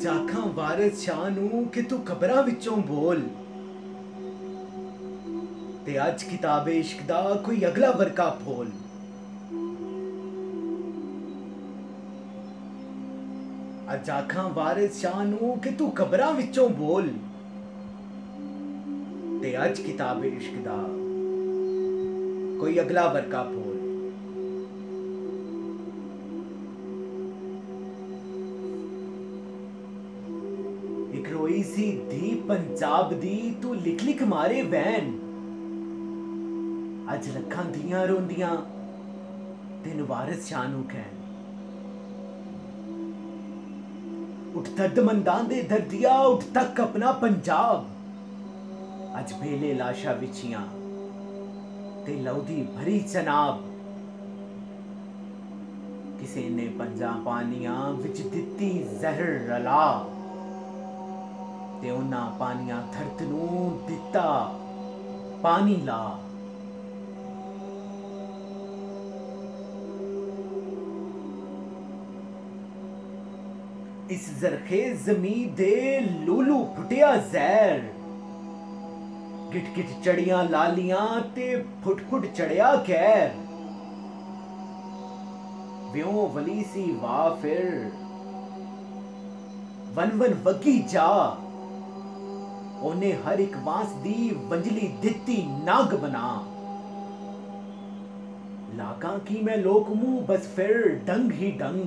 अज आखां वारिस शाह नूं कि तू कबरां विचों बोल ते अज किताबे इश्क दा कोई अगला वर्का खोल। अज आखां वारिस शाह नूं कि तू कबरां विचों बोल ते अज किताबे इश्क दा कोई अगला वर्का खोल। एक रोई सी धी पंजाब दी तू लिख लिख मारे वैन। अज लखां धियां रोंदियां तेन वारिस शाह नूं कहन। उठ दर्दमंदां दे दर्दिया उठ तक अपना पंजाब। अज बेले लाशा विछियां ते लौदी भरी चनाब। किसे ने पंजा पानियां विच दित्ती जहर रला ते उन्हां पानियां धरत नूं दित्ता पानी ला। इस जरखेज ज़मीं दे लूलू फुटिया जहर। गिट गिट चढ़ियां लालियां ते फुट फुट चढ़िया कहर। व्यों वली सी वाह फिर वन वन वगी जा। ओने हर एक बांस दी वंजली दित्ती नाग बना। लागा की मैं लोक मुंह बस फिर डंग ही डंग।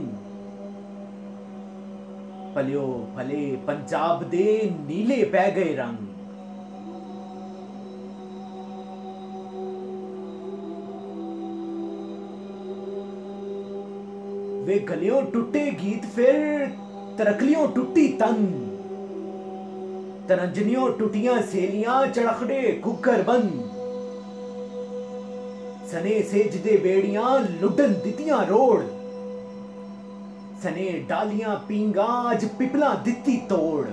पलियो भले पंजाब दे नीले पै गए रंग। वे गलियों टूटे गीत फिर तरकलियों टूटी तंग। तरंजनियों टूटियां सेलियां चड़खड़े कुकर बंद। सने सेजदे बेड़ियां लुडन दितियां रोड़। सने डालियां पींगा अज पिपला दित्ती तोड़।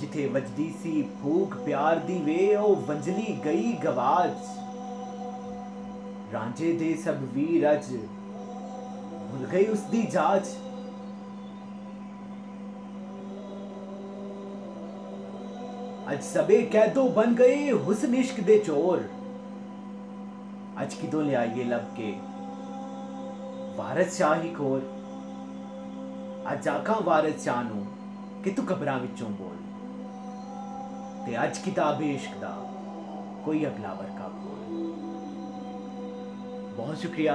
जिथे वजदी सी फूक प्यार दी वे ओ वंजली गई गवाच। रांझे दे सब वीर अज भुल गई उसदी जाच। अज सबे कैदो बन गए हुस्न इश्क दे चोर। अज किदों लियाइए लब के वारिस शाह ही खोर। अज आखां वारिस शाह नूं कि तू कबरां विचों बोल ते अज किताबे इश्क दा कोई अगला वर्का खोल। बहुत शुक्रिया।